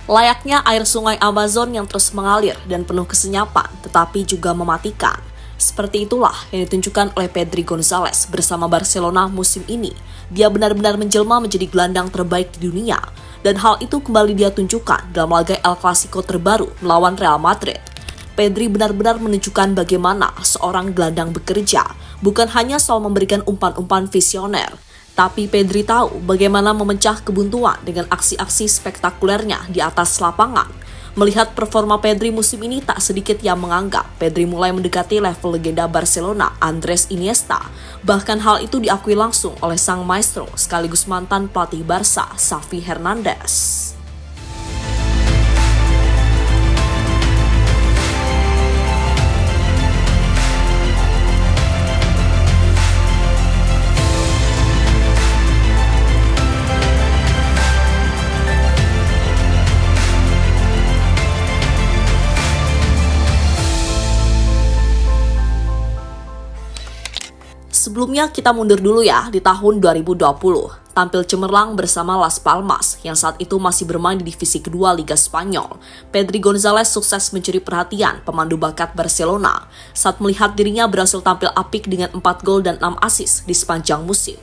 Layaknya air sungai Amazon yang terus mengalir dan penuh kesenyapan, tetapi juga mematikan. Seperti itulah yang ditunjukkan oleh Pedri Gonzalez bersama Barcelona musim ini. Dia benar-benar menjelma menjadi gelandang terbaik di dunia. Dan hal itu kembali dia tunjukkan dalam laga El Clasico terbaru melawan Real Madrid. Pedri benar-benar menunjukkan bagaimana seorang gelandang bekerja, bukan hanya soal memberikan umpan-umpan visioner, tapi Pedri tahu bagaimana memecah kebuntuan dengan aksi-aksi spektakulernya di atas lapangan. Melihat performa Pedri musim ini, tak sedikit yang menganggap Pedri mulai mendekati level legenda Barcelona Andres Iniesta. Bahkan hal itu diakui langsung oleh sang maestro sekaligus mantan pelatih Barca, Xavi Hernandez. Sebelumnya kita mundur dulu ya di tahun 2020. Tampil cemerlang bersama Las Palmas yang saat itu masih bermain di divisi kedua Liga Spanyol. Pedri Gonzalez sukses mencuri perhatian pemandu bakat Barcelona saat melihat dirinya berhasil tampil apik dengan 4 gol dan 6 assist di sepanjang musim.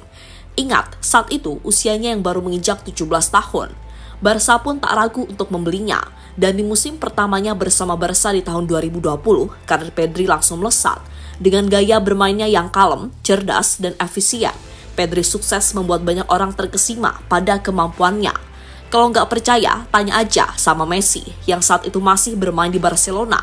Ingat, saat itu usianya yang baru menginjak 17 tahun. Barca pun tak ragu untuk membelinya. Dan di musim pertamanya bersama Barca di tahun 2020, karir Pedri langsung melesat. Dengan gaya bermainnya yang kalem, cerdas, dan efisien, Pedri sukses membuat banyak orang terkesima pada kemampuannya. Kalau nggak percaya, tanya aja sama Messi yang saat itu masih bermain di Barcelona.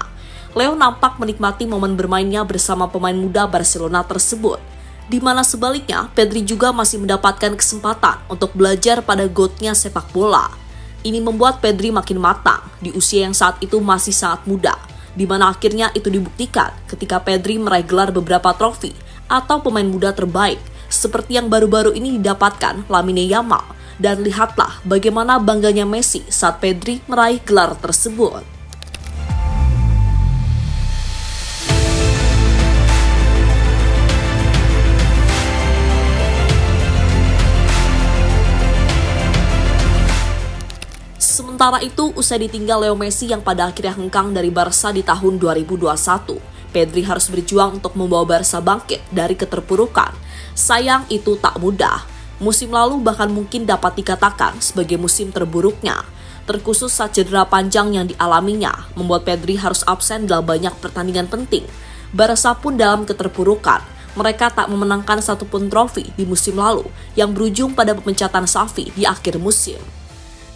Leo nampak menikmati momen bermainnya bersama pemain muda Barcelona tersebut. Di mana sebaliknya, Pedri juga masih mendapatkan kesempatan untuk belajar pada GOAT-nya sepak bola. Ini membuat Pedri makin matang di usia yang saat itu masih sangat muda, di mana akhirnya itu dibuktikan ketika Pedri meraih gelar beberapa trofi atau pemain muda terbaik, seperti yang baru-baru ini didapatkan Lamine Yamal. Dan lihatlah bagaimana bangganya Messi saat Pedri meraih gelar tersebut. Sementara itu, usai ditinggal Leo Messi yang pada akhirnya hengkang dari Barca di tahun 2021, Pedri harus berjuang untuk membawa Barca bangkit dari keterpurukan. Sayang itu tak mudah. Musim lalu bahkan mungkin dapat dikatakan sebagai musim terburuknya. Terkhusus saat cedera panjang yang dialaminya, membuat Pedri harus absen dalam banyak pertandingan penting. Barca pun dalam keterpurukan. Mereka tak memenangkan satupun trofi di musim lalu yang berujung pada pemecatan Xavi di akhir musim.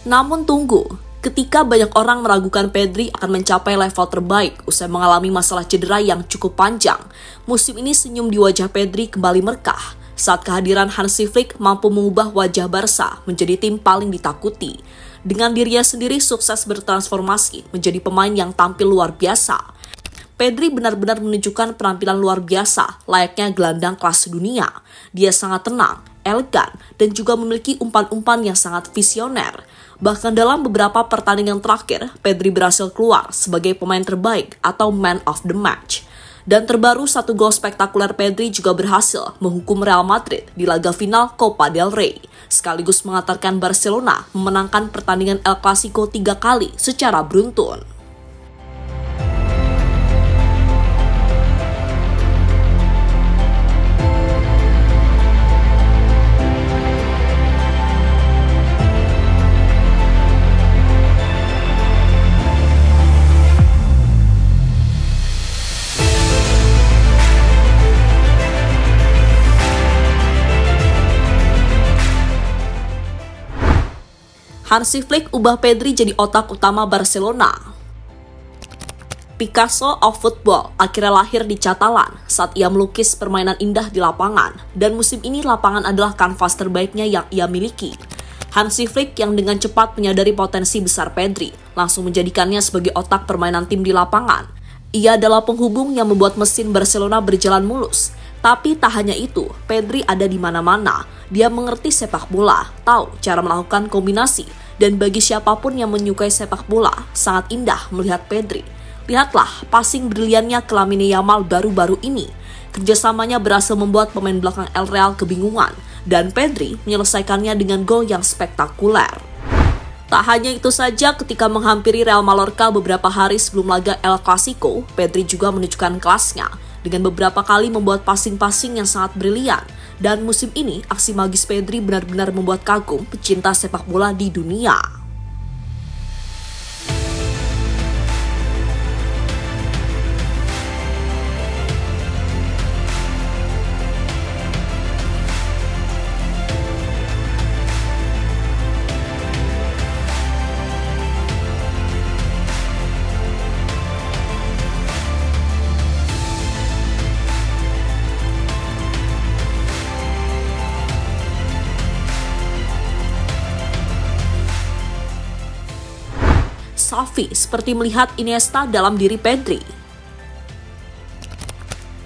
Namun tunggu, ketika banyak orang meragukan Pedri akan mencapai level terbaik usai mengalami masalah cedera yang cukup panjang, musim ini senyum di wajah Pedri kembali merkah saat kehadiran Hansi Flick mampu mengubah wajah Barca menjadi tim paling ditakuti. Dengan dirinya sendiri sukses bertransformasi menjadi pemain yang tampil luar biasa. Pedri benar-benar menunjukkan penampilan luar biasa layaknya gelandang kelas dunia. Dia sangat tenang, elegan, dan juga memiliki umpan-umpan yang sangat visioner. Bahkan dalam beberapa pertandingan terakhir, Pedri berhasil keluar sebagai pemain terbaik atau man of the match. Dan terbaru, 1 gol spektakuler Pedri juga berhasil menghukum Real Madrid di laga final Copa del Rey, sekaligus mengantarkan Barcelona memenangkan pertandingan El Clasico 3 kali secara beruntun. Hansi Flick ubah Pedri jadi otak utama Barcelona. Picasso of Football akhirnya lahir di Catalan saat ia melukis permainan indah di lapangan, dan musim ini lapangan adalah kanvas terbaiknya yang ia miliki. Hansi Flick yang dengan cepat menyadari potensi besar Pedri, langsung menjadikannya sebagai otak permainan tim di lapangan. Ia adalah penghubung yang membuat mesin Barcelona berjalan mulus. Tapi tak hanya itu, Pedri ada di mana-mana. Dia mengerti sepak bola, tahu cara melakukan kombinasi, dan bagi siapapun yang menyukai sepak bola, sangat indah melihat Pedri. Lihatlah passing briliannya ke Lamine Yamal baru-baru ini. Kerjasamanya berhasil membuat pemain belakang El Real kebingungan, dan Pedri menyelesaikannya dengan gol yang spektakuler. Tak Tak hanya itu saja, ketika menghampiri Real Mallorca beberapa hari sebelum laga El Clasico, Pedri juga menunjukkan kelasnya dengan beberapa kali membuat passing-passing yang sangat brilian. Dan musim ini, aksi magis Pedri benar-benar membuat kagum pecinta sepak bola di dunia. Xavi seperti melihat Iniesta dalam diri Pedri.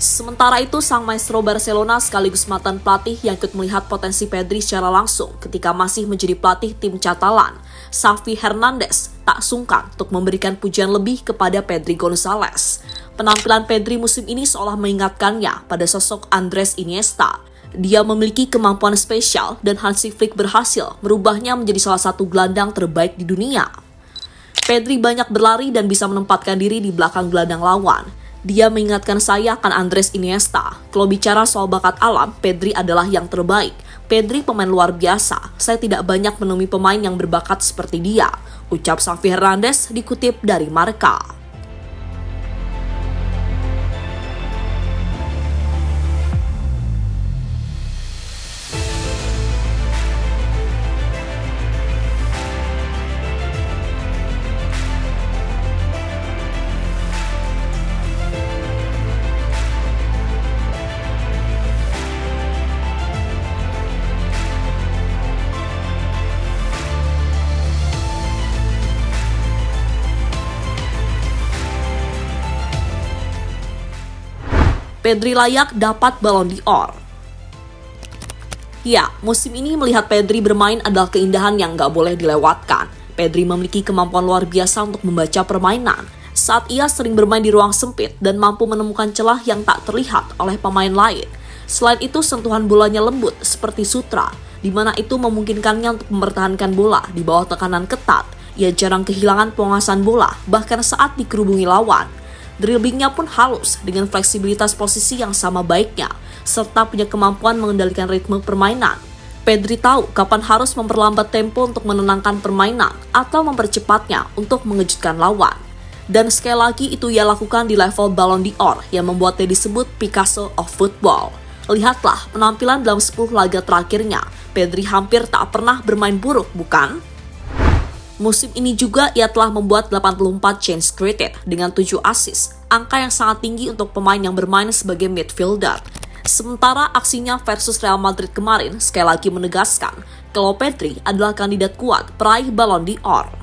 Sementara itu, sang maestro Barcelona sekaligus mantan pelatih yang ikut melihat potensi Pedri secara langsung ketika masih menjadi pelatih tim Catalan, Xavi Hernandez, tak sungkan untuk memberikan pujian lebih kepada Pedri González. Penampilan Pedri musim ini seolah mengingatkannya pada sosok Andrés Iniesta. Dia memiliki kemampuan spesial dan Hansi Flick berhasil merubahnya menjadi salah satu gelandang terbaik di dunia. Pedri banyak berlari dan bisa menempatkan diri di belakang gelandang lawan. Dia mengingatkan saya akan Andrés Iniesta. Kalau bicara soal bakat alam, Pedri adalah yang terbaik. Pedri pemain luar biasa. Saya tidak banyak menemui pemain yang berbakat seperti dia, ucap Xavi Hernandez dikutip dari Marca. Pedri layak dapat Ballon d'Or. Ya, musim ini melihat Pedri bermain adalah keindahan yang gak boleh dilewatkan. Pedri memiliki kemampuan luar biasa untuk membaca permainan. Saat ia sering bermain di ruang sempit dan mampu menemukan celah yang tak terlihat oleh pemain lain. Selain itu, sentuhan bolanya lembut seperti sutra, di mana itu memungkinkannya untuk mempertahankan bola di bawah tekanan ketat. Ia jarang kehilangan penguasaan bola, bahkan saat dikerubungi lawan. Dribblingnya pun halus dengan fleksibilitas posisi yang sama baiknya, serta punya kemampuan mengendalikan ritme permainan. Pedri tahu kapan harus memperlambat tempo untuk menenangkan permainan atau mempercepatnya untuk mengejutkan lawan. Dan sekali lagi itu ia lakukan di level Ballon d'Or yang membuatnya disebut Picasso of Football. Lihatlah penampilan dalam 10 laga terakhirnya. Pedri hampir tak pernah bermain buruk, bukan? Musim ini juga ia telah membuat 84 change created dengan 7 assist, angka yang sangat tinggi untuk pemain yang bermain sebagai midfielder. Sementara aksinya versus Real Madrid kemarin sekali lagi menegaskan kalau Pedri adalah kandidat kuat peraih Ballon d'Or.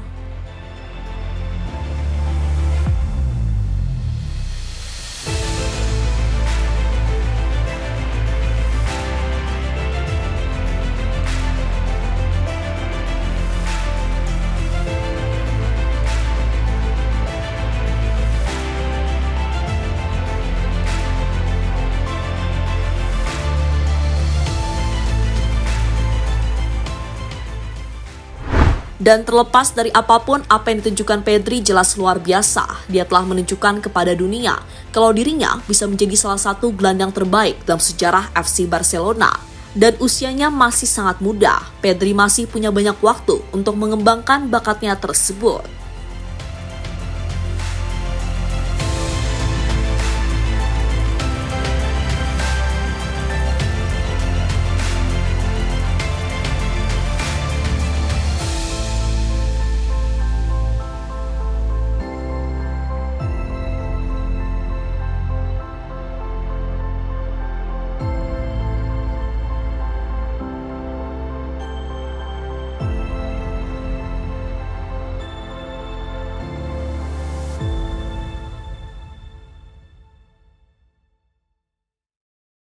Dan terlepas dari apapun, apa yang ditunjukkan Pedri jelas luar biasa. Dia telah menunjukkan kepada dunia kalau dirinya bisa menjadi salah satu gelandang terbaik dalam sejarah FC Barcelona. Dan usianya masih sangat muda, Pedri masih punya banyak waktu untuk mengembangkan bakatnya tersebut.